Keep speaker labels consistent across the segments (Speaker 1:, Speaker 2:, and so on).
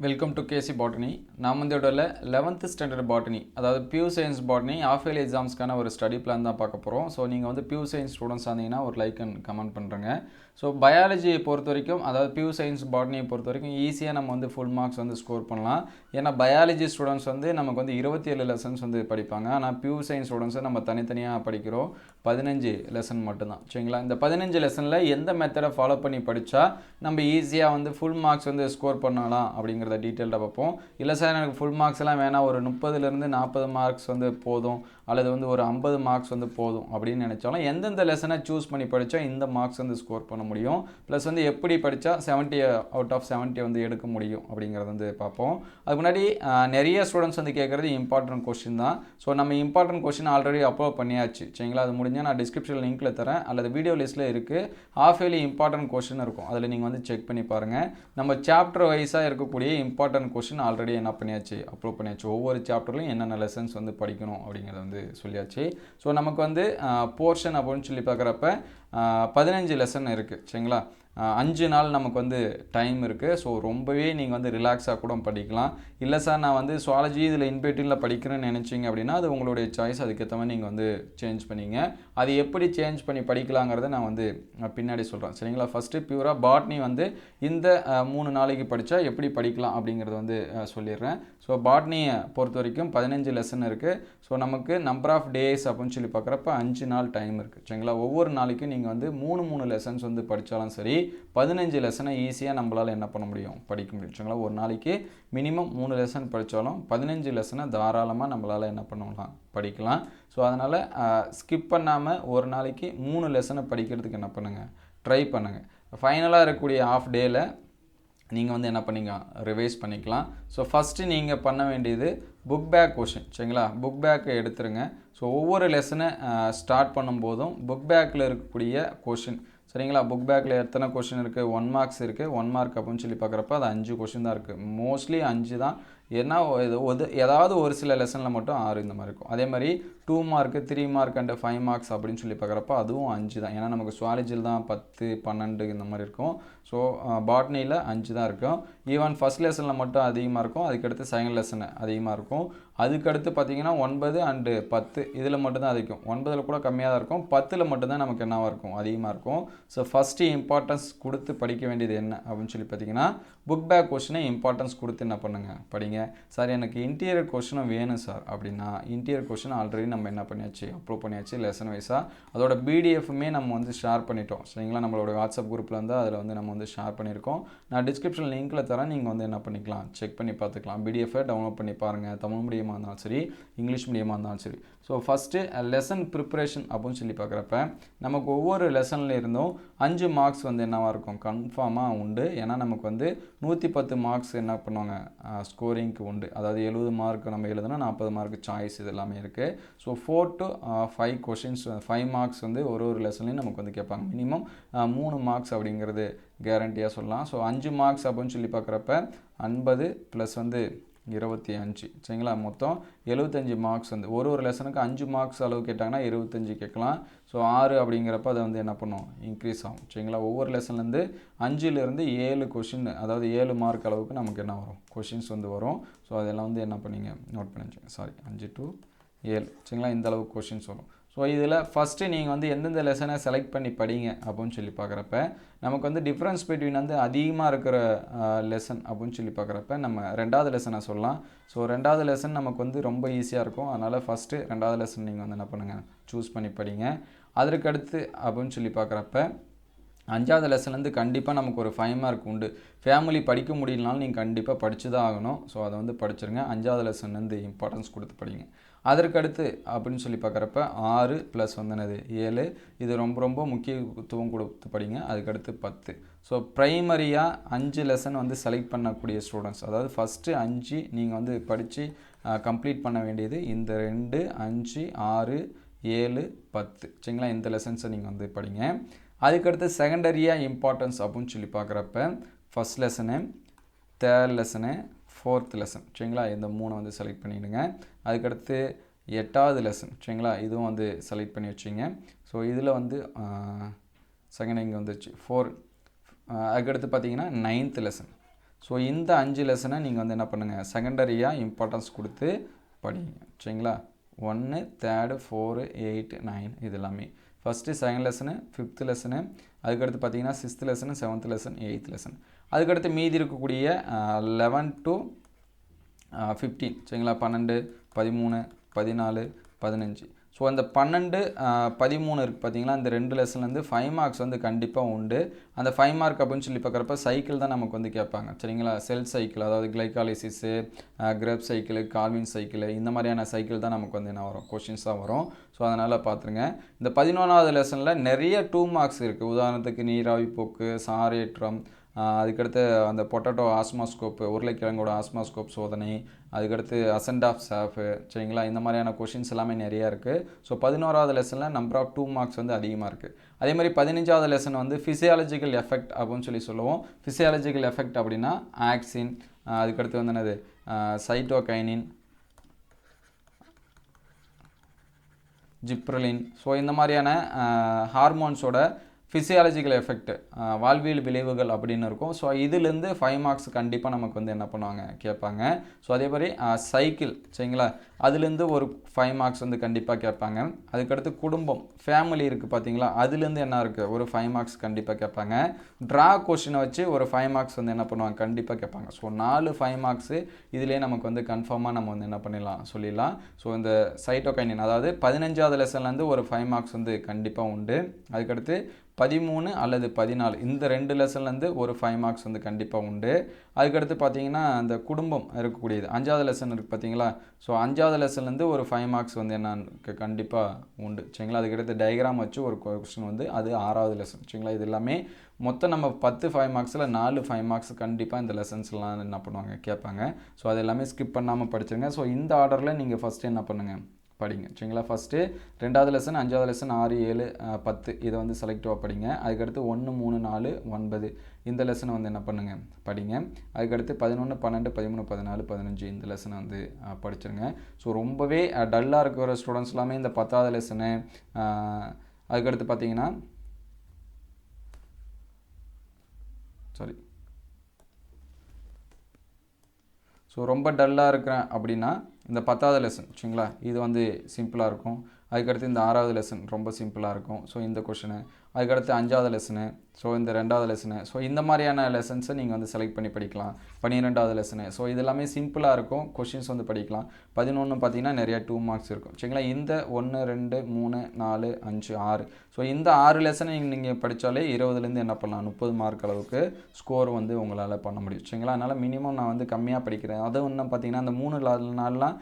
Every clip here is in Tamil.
Speaker 1: Welcome to KC botany. நாம் வந்து இதோட 11th ஸ்டாண்டர்ட் பாட்டனி, அதாவது பியூ சயின்ஸ் பாட்டனி ஆஃப் இயர்லி எக்ஸாம்ஸ்க்கான ஒரு ஸ்டடி பிளான் தான் பார்க்க போகிறோம். ஸோ நீங்கள் வந்து பியூ சயின்ஸ் ஸ்டூடெண்ட்ஸ் ஆனீங்கன்னா ஒரு லைக் அண்ட் கமெண்ட் பண்ணுறேங்க. ஸோ பயாலஜியை பொறுத்த வரைக்கும், அதாவது பியூ சயின்ஸ் பாட்டனியை பொறுத்த வரைக்கும் ஈஸியாக நம்ம வந்து ஃபுல் மார்க்ஸ் வந்து ஸ்கோர் பண்ணலாம். ஏன்னா பயாலஜி ஸ்டூடெண்ட்ஸ் வந்து நமக்கு வந்து 27 லெசன்ஸ் வந்து படிப்பாங்க. ஆனால் பியூ சயின்ஸ் ஸ்டூடெண்ட்ஸை நம்ம தனித்தனியாக படிக்கிறோம், 15 லெசன் மட்டும்தான். சரிங்களா? இந்த 15 லெசனில் எந்த மெத்தடை ஃபாலோ பண்ணி படித்தா நம்ம ஈஸியாக வந்து ஃபுல் மார்க்ஸ் வந்து ஸ்கோர் பண்ணலாம் அப்படிங்கிறத டீட்டெயில்டாக பார்ப்போம். இல்லை சார் எனக்கு ஃபுல் மார்க்ஸ் எல்லாம் வேணாம், ஒரு 30லேருந்து 40 மார்க்ஸ் வந்து போதும், அல்லது வந்து ஒரு 50 மார்க்ஸ் வந்து போதும் அப்படின்னு நினச்சாலும் எந்தெந்த லெசனை சூஸ் பண்ணி படித்தா இந்த மார்க்ஸ் வந்து ஸ்கோர் பண்ண முடியும், ப்ளஸ் வந்து எப்படி படித்தா 70 அவுட் ஆஃப் 70 வந்து எடுக்க முடியும் அப்படிங்கிறத வந்து பார்ப்போம். அதுக்கு முன்னாடி நிறைய ஸ்டூடெண்ட்ஸ் வந்து கேட்குறது இம்பார்ட்டன்ட் கொஸ்டின் தான். ஸோ நம்ம இம்பார்ட்டன்ட் கொஸ்டின் ஆல்ரெடி அப்லோட் பண்ணியாச்சு. சரிங்களா? அது முடிஞ்சால் நான் டிஸ்கிரிப்ஷன் லிங்க்கில் தரேன், அல்லது வீடியோ லிஸ்ட்டில் இருக்குது. ஹாஃப் இயர்லி இம்பார்ட்டன்ட் கொஸ்டின் இருக்கும், அதில் நீங்கள் வந்து செக் பண்ணி பாருங்கள். நம்ம சாப்டர் வைஸாக இருக்கக்கூடிய இம்பார்ட்டன்ட் கொஸ்டின் ஆல்ரெடி என்ன பண்ணியாச்சு, அப்லோட் பண்ணியாச்சு. ஒவ்வொரு சாப்டர்லையும் என்னென்ன லெசன்ஸ் வந்து படிக்கணும் அப்படிங்கிறத வந்து சொல்லியாச்சு. ஸோ நமக்கு வந்து போர்ஷன் அப்படின்னு சொல்லி பார்க்குறப்ப 15 லெசன் இருக்குது. சரிங்களா? 5 நாள் நமக்கு வந்து டைம் இருக்குது. ஸோ ரொம்பவே நீங்கள் வந்து ரிலாக்ஸாக கூட படிக்கலாம். இல்லை சார் நான் வந்து சுவாலஜி இதில் இன்பிட்வீனில் படிக்கிறேன்னு நினச்சிங்க அப்படின்னா அது உங்களுடைய சாய்ஸ், அதுக்கேற்ற மாதிரி நீங்கள் வந்து சேஞ்ச் பண்ணிங்க. அது எப்படி சேஞ்ச் பண்ணி படிக்கலாங்கிறத நான் வந்து பின்னாடி சொல்கிறேன். சரிங்களா? ஃபஸ்ட்டு பியூராக பாட்னி வந்து இந்த 3 நாளைக்கு படித்தா எப்படி படிக்கலாம் அப்படிங்கிறத வந்து சொல்லிடுறேன். ஸோ பாட்னியை பொறுத்த வரைக்கும் 15 லெசன் இருக்குது. ஸோ நமக்கு நம்பர் ஆஃப் டேஸ் அப்படின்னு சொல்லி பார்க்குறப்ப 5 நாள் டைம் இருக்குது. சரிங்களா? ஒவ்வொரு நாளைக்கும் நீங்கள் வந்து 3 லெசன்ஸ் வந்து படித்தாலும் சரி 15 லெசனை ஈஸியாக நம்மளால் என்ன பண்ண முடியும், படிக்க முடியும். சரிங்களா? ஒரு நாளைக்கு மினிமம் 3 லெசன் படித்தாலும் 15 லெசனை தாராளமாக நம்மளால் என்ன பண்ணலாம், படிக்கலாம். ஸோ அதனால் ஸ்கிப் பண்ணாமல் ஒரு நாளைக்கு 3 லெசனை படிக்கிறதுக்கு என்ன பண்ணுங்கள், ட்ரை பண்ணுங்கள். ஃபைனலாக இருக்கக்கூடிய ஆஃப் டேயில் நீங்கள் வந்து என்ன பண்ணிங்க, ரிவைஸ் பண்ணிக்கலாம். ஸோ ஃபஸ்ட்டு நீங்கள் பண்ண வேண்டியது புக் பேக் கொஷின். சரிங்களா? புக் பேக்கை எடுத்துருங்க. ஸோ ஒவ்வொரு லெசனை ஸ்டார்ட் பண்ணும்போதும் புக் பேக்கில் இருக்கக்கூடிய கொஷின், சரிங்களா? புக் பேக்கில் எத்தனை கொஷின் இருக்குது, 1 மார்க்ஸ் இருக்குது. 1 மார்க் அப்படின்னு சொல்லி பார்க்குறப்ப அது 5 கொஷின் தான் இருக்குது. மோஸ்ட்லி 5 தான். ஏன்னா ஏதாவது ஒரு சில லெசனில் மட்டும் 6 இந்த மாதிரி இருக்கும். அதே மாதிரி 2 மார்க்கு 3 மார்க் அண்ட் 5 மார்க்ஸ் அப்படின்னு சொல்லி பார்க்குறப்ப அதுவும் 5 தான். ஏன்னா நமக்கு சுவாலஜியில் தான் 10 12 இந்த மாதிரி இருக்கும். ஸோ பாட்னியில் 5 தான் இருக்கும். ஈவன் ஃபஸ்ட் லெசனில் மட்டும் அதிகமாக இருக்கும், அதுக்கடுத்து செகண்ட் லெசன் அதிகமாக இருக்கும். அதுக்கடுத்து பார்த்தீங்கன்னா 9 அண்டு 10 இதில் மட்டும்தான் அதிகம். 9ல் கூட கம்மியாக தான் இருக்கும், 10ல் மட்டும்தான் நமக்கு என்னவாக இருக்கும், அதிகமாக இருக்கும். ஸோ ஃபஸ்ட்டு இம்பார்ட்டன்ஸ் கொடுத்து படிக்க வேண்டியது என்ன அப்படின்னு சொல்லி பார்த்தீங்கன்னா புக் பேக் கொஷினை இம்பார்ட்டன்ஸ் கொடுத்து என்ன பண்ணுங்கள், படிங்க. சார் எனக்கு இன்டீரியர் கொஷினும் வேணும் சார் அப்படின்னா இன்டீரியர் கொஷின் ஆல்ரெடி நம்ம என்ன பண்ணியாச்சு, அப்லோட் பண்ணியாச்சு லெசன் வைஸாக. அதோட பிடிஎஃப்மே நம்ம வந்து ஷேர் பண்ணிட்டோம். சரிங்களா? நம்மளோட வாட்ஸ்அப் குரூப்பில் வந்து அதில் வந்து நம்ம வந்து ஷேர் பண்ணியிருக்கோம். நான் டிஸ்கிரிப்ஷன் லிங்க்கில் தரேன், நீங்கள் வந்து என்ன பண்ணிக்கலாம், செக் பண்ணி பார்த்துக்கலாம். பிடிஎஃபை டவுன்லோட் பண்ணி பாருங்கள். தமிழ் மீடியமாக இருந்தாலும் சரி, இங்கிலீஷ் மீடியமாக இருந்தாலும் சரி. ஸோ ஃபஸ்ட்டு லெசன் ப்ரிப்ரேஷன் அப்படின்னு சொல்லி பார்க்குறப்ப நமக்கு ஒவ்வொரு லெசனில் இருந்தும் 5 மார்க்ஸ் வந்து என்னவாக இருக்கும், கன்ஃபார்மாக உண்டு. ஏன்னா நமக்கு வந்து 110 மார்க்ஸ் என்ன பண்ணுவாங்க, ஸ்கோரிங்க்கு உண்டு. அதாவது 70 மார்க் நம்ம எழுதுனா 40 மார்க் சாய்ஸ், இது எல்லாமே இருக்குது. ஸோ 4 to 5 கொஷின்ஸ், 5 மார்க்ஸ் வந்து ஒரு லெசன்லையும் நமக்கு வந்து கேட்பாங்க. மினிமம் 3 மார்க்ஸ் அப்படிங்கிறது கேரண்டியாக சொல்லலாம். ஸோ 5 மார்க்ஸ் அப்படின்னு சொல்லி பார்க்குறப்ப 50 ப்ளஸ் வந்து 25. சரிங்களா? மொத்தம் 75 மார்க்ஸ் வந்து ஒரு லெசனுக்கு 5 மார்க்ஸ் அளவு கேட்டாங்கன்னா 25 கேட்கலாம். ஸோ 6 அப்படிங்கிறப்ப அதை வந்து என்ன பண்ணும், இன்க்ரீஸ் ஆகும். சரிங்களா? ஒவ்வொரு லெசன்லேருந்து 5லேருந்து 7 கொஷின், அதாவது 7 மார்க் அளவுக்கு நமக்கு என்ன வரும், கொஷின்ஸ் வந்து வரும். ஸோ அதெல்லாம் வந்து என்ன பண்ணிங்க, நோட் பண்ணி வச்சுங்க. Sorry, 5 to 7. சரிங்களா? இந்த அளவுக்கு கொஷின்ஸ் வரும். ஸோ இதில் ஃபஸ்ட்டு நீங்கள் வந்து எந்தெந்த லெசனை செலக்ட் பண்ணி படிங்க அப்படின்னு சொல்லி பார்க்குறப்ப நமக்கு வந்து டிஃப்ரென்ஸ் பிட்வீன் வந்து அதிகமாக இருக்கிற லெசன் அப்படின்னு சொல்லி பார்க்குறப்ப நம்ம 2வது லெசனை சொல்லலாம். ஸோ 2வது லெசன் நமக்கு வந்து ரொம்ப ஈஸியாக இருக்கும். அதனால் ஃபஸ்ட்டு 2வது லெசன் நீங்கள் வந்து என்ன பண்ணுங்கள், சூஸ் பண்ணி படிங்க. அதற்கடுத்து அப்படின்னு சொல்லி பார்க்குறப்ப 5வது லெசன்லேருந்து கண்டிப்பாக நமக்கு ஒரு 5 மார்க் உண்டு. ஃபேமிலி படிக்க முடியலனாலும் நீங்கள் கண்டிப்பாக படித்து தான் ஆகணும். ஸோ அதை வந்து படிச்சிருங்க. 5வது லெசன்லேருந்து இம்பார்ட்டன்ஸ் கொடுத்து படிங்க. அதற்கடுத்து அப்படின்னு சொல்லி பார்க்குறப்ப 6 ப்ளஸ் வந்து என்னது 7, இது ரொம்ப ரொம்ப முக்கியத்துவம் கொடுத்து படிங்க. அதுக்கடுத்து 10. ஸோ ப்ரைமரியாக 5 லெசன் வந்து செலக்ட் பண்ணக்கூடிய ஸ்டூடெண்ட்ஸ், அதாவது ஃபஸ்ட்டு 5 நீங்கள் வந்து படித்து கம்ப்ளீட் பண்ண வேண்டியது இந்த 2, 5, 6, 7, 10. சரிங்களா? இந்த லெசன்ஸை நீங்கள் வந்து படிங்க. அதுக்கடுத்து செகண்டரியாக இம்பார்ட்டன்ஸ் அப்படின்னு சொல்லி பார்க்குறப்ப first lesson, 3rd lesson, 4th lesson. சரிங்களா? இந்த 3 வந்து செலக்ட் பண்ணிவிடுங்க. அதுக்கடுத்து 8வது லெசன். சரிங்களா? இதுவும் வந்து செலக்ட் பண்ணி வச்சிங்க. ஸோ இதில் வந்து செகண்ட் இங்கே வந்துச்சு 4. அதுக்கடுத்து பார்த்தீங்கன்னா 9th லெசன். ஸோ இந்த 5 லெசனை நீங்கள் வந்து என்ன பண்ணுங்கள், செகண்டரியாக இம்பார்ட்டன்ஸ் கொடுத்து படிங்க. சரிங்களா? 1, 3, 4, 8, 9 இது எல்லாமே. First second lesson, 5th lesson, அதுக்கடுத்து பார்த்தீங்கன்னா 6th lesson, 7th lesson, 8th lesson. அதுக்கடுத்து மீதி இருக்கக்கூடிய 11 to 15 சரிங்களா? 12, 13, 14, 15. ஸோ அந்த 12, 13 இருக்குது பார்த்தீங்களா? இந்த 2 லெசன்லேருந்து 5 மார்க்ஸ் வந்து கண்டிப்பாக உண்டு. அந்த 5 மார்க் அப்படின்னு சொல்லி பார்க்குறப்ப சைக்கிள் தான் நமக்கு வந்து கேட்பாங்க. சரிங்களா? செல் சைக்கிள், அதாவது கிளைகாலிசிஸு, கிரெப் சைக்கிள், கால்வின் சைக்கிள், இந்த மாதிரியான சைக்கிள் தான் நமக்கு வந்து என்ன வரும், கொஷின்ஸாக வரும். ஸோ அதனால் பார்த்துருங்க. இந்த 11வது லெசனில் நிறைய 2 மார்க்ஸ் இருக்குது. உதாரணத்துக்கு நீராவி போக்கு, சாரேற்றம், அதுக்கடுத்து அந்த பொட்டேட்டோ ஆஸ்மாஸ்கோப்பு, உருளைக்கிழங்கோட ஆஸ்மாஸ்கோப் சோதனை, அதுக்கடுத்து அசெண்ட் ஆஃப் சாஃபு, சரிங்களா? இந்த மாதிரியான கொஷின்ஸ் எல்லாமே நிறையா இருக்குது. ஸோ 11வது லெசனில் நம்பர் ஆஃப் 2 மார்க்ஸ் வந்து அதிகமாக இருக்குது. அதே மாதிரி 15வது லெசன் வந்து ஃபிசியாலஜிக்கல் எஃபெக்ட் அப்படின்னு சொல்லி சொல்லுவோம். ஃபிசியாலஜிக்கல் எஃபெக்ட் அப்படின்னா ஆக்சின், அதுக்கடுத்து வந்து என்னது, சைட்டோகைனின், ஜிப்ரலின். ஸோ இந்த மாதிரியான ஹார்மோன்ஸோட ஃபிசியாலஜிக்கல் எஃபெக்ட், வாழ்வியல் விளைவுகள் அப்படின்னு இருக்கும். ஸோ இதுலேருந்து 5 மார்க்ஸ் கண்டிப்பாக நமக்கு வந்து என்ன பண்ணுவாங்க, கேட்பாங்க. ஸோ அதே மாதிரி சைக்கிள், சரிங்களா? அதுலேருந்து ஒரு 5 மார்க்ஸ் வந்து கண்டிப்பாக கேட்பாங்க. அதுக்கடுத்து குடும்பம், ஃபேமிலி இருக்குது பார்த்தீங்களா? அதுலேருந்து என்ன இருக்குது, ஒரு 5 மார்க்ஸ் கண்டிப்பாக கேட்பாங்க. ட்ரா கொஷினை வச்சு ஒரு 5 மார்க்ஸ் வந்து என்ன பண்ணுவாங்க, கண்டிப்பாக கேட்பாங்க. ஸோ 4 5 மார்க்ஸு இதிலே நமக்கு வந்து கன்ஃபார்மாக நம்ம வந்து என்ன பண்ணிடலாம், சொல்லிடலாம். ஸோ இந்த சைட்டோகைனின், அதாவது 15வது லெசன்லேருந்து ஒரு 5 மார்க்ஸ் வந்து கண்டிப்பாக உண்டு. அதுக்கடுத்து 13 அல்லது 14 இந்த 2 லெசன்லேருந்து ஒரு 5 மார்க்ஸ் வந்து கண்டிப்பாக உண்டு. அதுக்கடுத்து பார்த்தீங்கன்னா அந்த குடும்பம் இருக்கக்கூடியது 5வது லெசன் இருக்குது பார்த்தீங்களா? ஸோ 5வது லெசன்லேருந்து ஒரு 5 மார்க்ஸ் வந்து என்ன கண்டிப்பாக உண்டு. சரிங்களா? அதுக்கடுத்து டயக்ராம் வச்சு ஒரு கொஸ்டின் வந்து அது 6வது லெசன். சரிங்களா? இது எல்லாமே மொத்தம் நம்ம 10 5 மார்க்ஸில் 4 5 மார்க்ஸ் கண்டிப்பாக இந்த லெசன்ஸ்லாம் என்ன பண்ணுவாங்க, கேட்பாங்க. ஸோ அது எல்லாமே ஸ்கிப் பண்ணாமல் படிச்சுருங்க. ஸோ இந்த ஆர்டரில் நீங்கள் ஃபஸ்ட்டு என்ன பண்ணுங்கள், படிங்க. சரிங்களா? ஃபஸ்ட்டு 2வது லெசன், 5வது லெசன், 6, 7, 10 இதை வந்து செலக்டிவாக படிங்க. அதுக்கடுத்து 1, 3, 4, 9 இந்த லெசனை வந்து என்ன பண்ணுங்கள், படிங்க. அதுக்கடுத்து 11, 12, 13, 14, 15 இந்த லெசனை வந்து படிச்சிருங்க. ஸோ ரொம்பவே டல்லாக இருக்கிற ஸ்டூடெண்ட்ஸ் எல்லாமே இந்த 10வது லெசனு, அதுக்கடுத்து பார்த்தீங்கன்னா ஸோ ரொம்ப டல்லாக இருக்கிறேன் அப்படின்னா இந்த 10வது லெசன், சரிங்களா? இது வந்து சிம்பிளாக இருக்கும். அதுக்கடுத்து இந்த 6வது லெசன் ரொம்ப சிம்பிளாக இருக்கும். ஸோ இந்த கொஷினு, அதுக்கடுத்து 5வது லெசனு, ஸோ இந்த 2வது லெசனு, ஸோ இந்த மாதிரியான லெசன்ஸை நீங்கள் வந்து செலக்ட் பண்ணி படிக்கலாம். 12வது லெசனு, ஸோ இது எல்லாமே சிம்பிளாக இருக்கும். கொஷின்ஸ் வந்து படிக்கலாம். 11 பார்த்தீங்கன்னா நிறையா 2 மார்க்ஸ் இருக்கும். சரிங்களா? இந்த 1, 2, 3, 4, 5, 6 ஸோ இந்த 6 லெசனை நீங்கள் படித்தாலே 20லேருந்து என்ன பண்ணலாம், 30 மார்க் அளவுக்கு ஸ்கோர் வந்து உங்களால் பண்ண முடியும். சரிங்களா? அதனால் மினிமம் நான் வந்து கம்மியாக படிக்கிறேன். அதுவும் இன்னும் பார்த்தீங்கன்னா அந்த 3 நாள்லாம்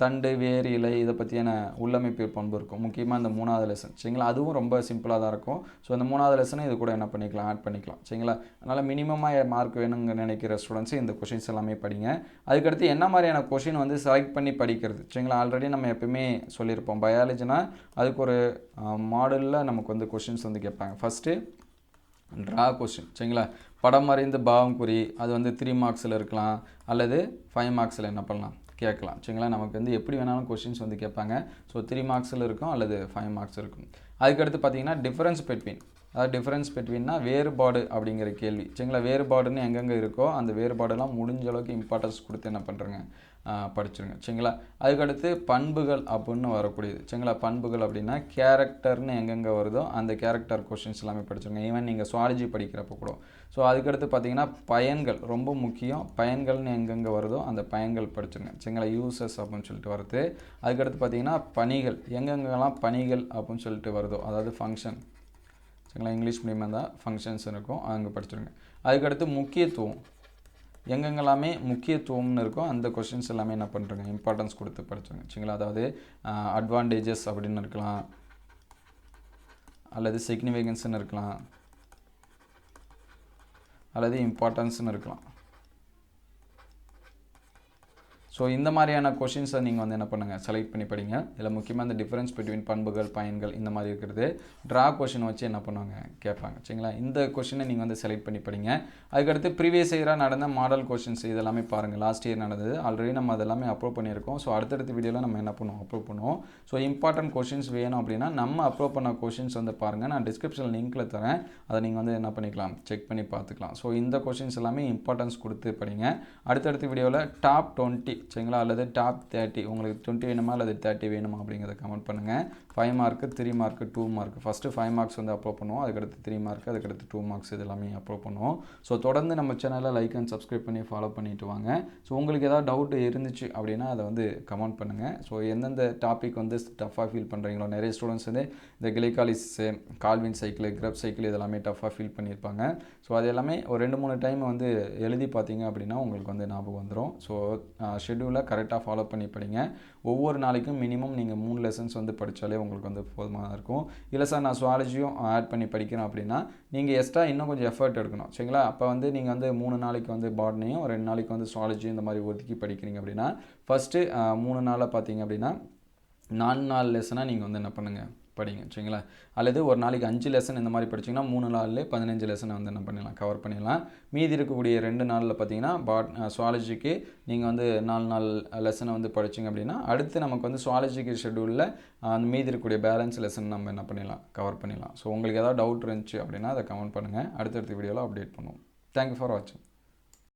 Speaker 1: தண்டு, வேர், இலை இதை பற்றியான உள்ளமைப்பு பண்பு இருக்கும். முக்கியமாக இந்த 3வது லெசன், சரிங்களா? அதுவும் ரொம்ப சிம்பிளாக தான் இருக்கும். ஸோ இந்த 3வது லெசனை இது கூட என்ன பண்ணிக்கலாம், ஆட் பண்ணிக்கலாம். சரிங்களா? அதனால் மினிமமாக மார்க் வேணுங்க நினைக்கிற ஸ்டூடெண்ட்ஸு இந்த கொஷின்ஸ் எல்லாமே படிங்க. அதுக்கடுத்து என்ன மாதிரியான கொஷின் வந்து செலக்ட் பண்ணி படிக்கிறது, சரிங்களா? ஆல்ரெடி நம்ம எப்பவுமே சொல்லியிருப்போம், பயாலஜினா அதுக்கு ஒரு மாடலில் நமக்கு வந்து கொஷின்ஸ் வந்து கேட்பாங்க. ஃபஸ்ட்டு ட்ரா கொஷின், சரிங்களா? படம் வரைந்து பாவம் குறி, அது வந்து 3 மார்க்ஸில் இருக்கலாம் அல்லது 5 மார்க்ஸில் என்ன பண்ணலாம், கேட்கலாம். சரிங்களா? நமக்கு வந்து எப்படி வேணாலும் கொஷின்ஸ் வந்து கேட்பாங்க. ஸோ 3 மார்க்ஸில் இருக்கும் அல்லது 5 மார்க்ஸ் இருக்கும். அதுக்கடுத்து பார்த்தீங்கன்னா டிஃப்ரென்ஸ் பிட்வீன், அதாவது டிஃப்ரென்ஸ் பிட்வீன்னா வேறுபாடு அப்படிங்கிற கேள்வி. சரிங்களா? வேறுபாடுன்னு எங்கெங்கே இருக்கோ அந்த வேறுபாடெல்லாம் முடிஞ்ச அளவுக்கு இம்பார்ட்டன்ஸ் கொடுத்து என்ன பண்ணுறேங்க, படிச்சுருங்க. சரிங்களா? அதுக்கடுத்து பண்புகள் அப்படின்னு வரக்கூடியது. சரிங்களா? பண்புகள் அப்படின்னா கேரக்டர்னு எங்கெங்கே வருதோ அந்த கேரக்டர் கொஷின்ஸ் எல்லாமே படிச்சுருங்க. ஈவன் நீங்கள் சுவாலஜி படிக்கிறப்போ கூட. ஸோ அதுக்கடுத்து பார்த்தீங்கன்னா பயன்கள் ரொம்ப முக்கியம். பயன்கள்னு எங்கெங்கே வருதோ அந்த பயன்கள் படிச்சுருங்க. சரிங்களா? யூசஸ் அப்படின்னு சொல்லிட்டு வருது. அதுக்கடுத்து பார்த்தீங்கன்னா பணிகள், எங்கெங்கெல்லாம் பணிகள் அப்படின்னு சொல்லிட்டு வருதோ, அதாவது ஃபங்க்ஷன், சரிங்களா? இங்கிலீஷ் மீடியமாக தான் ஃபங்க்ஷன்ஸ் இருக்கும், அங்கே படிச்சுருங்க. அதுக்கடுத்து முக்கியத்துவம், எங்கெங்கெல்லாமே முக்கியத்துவம்னு இருக்கோ அந்த கொஷின்ஸ் எல்லாமே என்ன பண்ணுறேங்க, இம்பார்ட்டன்ஸ் கொடுத்து படிச்சுருங்க. சரிங்களா? அதாவது அட்வான்டேஜஸ் அப்படின்னு இருக்கலாம், அல்லது சிக்னிஃபிகன்ஸ்னு இருக்கலாம், அல்லது இம்பார்ட்டன்ஸ்னு இருக்கலாம். ஸோ இந்த மாதிரியான கொஷின்ஸை நீங்கள் வந்து என்ன பண்ணுங்கள், செலக்ட் பண்ணி படிங்க. இதில் முக்கியமாக இந்த டிஃபரன்ஸ் பிட்வீன் பண்புகள், பயன்கள் இந்த மாதிரி இருக்கிறது ட்ரா கொஷின் வச்சு என்ன பண்ணுவாங்க, கேட்பாங்க. சரிங்களா? இந்த கொஷினை நீங்கள் வந்து செலக்ட் பண்ணி படிங்க. அதுக்கடுத்து ப்ரீவியஸ் இயராக நடந்த மாடல் கொஷின்ஸ் இதெல்லாமே பாருங்கள். லாஸ்ட் இயர் நடந்தது ஆல்ரெடி நம்ம அதெல்லாமே அப்லோட் பண்ணியிருக்கோம். ஸோ அடுத்தடுத்த வீடியோவில் நம்ம என்ன பண்ணுவோம், அப்லோட் பண்ணுவோம். ஸோ இம்பார்ட்டன்ட் கொஷின்ஸ் வேணும் அப்படின்னா நம்ம அப்லோட் பண்ண கொஷின்ஸ் வந்து பாருங்கள். நான் டிஸ்கிரிப்ஷனில் லிங்க்கில் தரேன், அதை நீங்கள் வந்து என்ன பண்ணிக்கலாம், செக் பண்ணி பார்த்துக்கலாம். ஸோ இந்த கொஷின்ஸ் எல்லாமே இம்பார்ட்டன்ஸ் கொடுத்து படிங்க. அடுத்தடுத்த வீடியோவில் டாப் 20 சரிங்களா, அல்லது டாப் 30 உங்களுக்கு 20 வேணுமா அல்லது 30 வேணுமா அப்படிங்கிறத கமெண்ட் பண்ணுங்கள். 5 mark, 3 mark, 2 mark. First 5 marks வந்து அப்லோட் பண்ணுவோம், அதுக்கடுத்து 3 மார்க், அதுக்கடுத்து 2 மார்க்ஸ் இது எல்லாமே அப்லோட் பண்ணுவோம். ஸோ தொடர்ந்து நம்ம சேனலை லைக் அண்ட் சப்ஸ்கிரைப் பண்ணி ஃபாலோ பண்ணிட்டு வாங்க. ஸோ உங்களுக்கு ஏதாவது டவுட் இருந்துச்சு அப்படின்னா அதை வந்து கமெண்ட் பண்ணுங்கள். ஸோ எந்தெந்த டாபிக் வந்து டஃப்பாக ஃபீல் பண்ணுறீங்களோ, நிறைய ஸ்டூடெண்ட்ஸ் வந்து இந்த கிளைகாலிசிஸு, கால்வின் சைக்கிள், கிரப் சைக்கிள் இதெல்லாமே டஃப்பாக ஃபீல் பண்ணியிருப்பாங்க. ஸோ அது எல்லாமே ஒரு 2-3 டைம் வந்து எழுதி பார்த்தீங்க அப்படின்னா உங்களுக்கு வந்து ஞாபகம் வந்துடும். ஸோ ஷெட்யூலை கரெக்டாக ஃபாலோ பண்ணி படிங்க. ஒவ்வொரு நாளைக்கும் மினிமம் நீங்கள் 3 லெசன்ஸ் வந்து படித்தாலே உங்களுக்கு வந்து போதுமாக இருக்கும். இல்லை சார் நான் சுவாலஜியும் ஆட் பண்ணி படிக்கிறேன் அப்படின்னா நீங்கள் எக்ஸ்ட்ரா இன்னும் கொஞ்சம் எஃபர்ட் எடுக்கணும். சரிங்களா? அப்போ வந்து நீங்கள் வந்து 3 நாளைக்கு வந்து பாட்னியும் 2 நாளைக்கு வந்து சுவாலஜியும் இந்த மாதிரி ஒதுக்கி படிக்கிறீங்க அப்படின்னா ஃபஸ்ட்டு 3 நாளில் பார்த்தீங்க அப்படின்னா 4 லெசனாக நீங்கள் வந்து என்ன பண்ணுங்கள், படிங்க. சரிங்களா? அல்லது ஒரு நாளைக்கு 5 லெசன் இந்த மாதிரி படிச்சிங்கன்னா 3 நாள்லேயே 15 லெசனை வந்து என்ன பண்ணிடலாம், கவர் பண்ணிடலாம். மீதி இருக்கக்கூடிய 2 நாளில் பார்த்தீங்கன்னா சுவாலஜிக்கு நீங்கள் வந்து 4 லெசனை வந்து படிச்சிங்க அப்படின்னா அடுத்து நமக்கு வந்து சுவாலஜிக்கு ஷெட்யூலில் அந்த மீதி இருக்கக்கூடிய பேலன்ஸ் லெசன் நம்ம என்ன பண்ணிடலாம், கவர் பண்ணிடலாம். ஸோ உங்களுக்கு ஏதாவது டவுட் இருந்துச்சு அப்படின்னா அதை கமெண்ட் பண்ணுங்கள். அடுத்தடுத்த வீடியோவில் அப்டேட் பண்ணுவோம். தேங்க்யூ ஃபார் வாட்சிங்.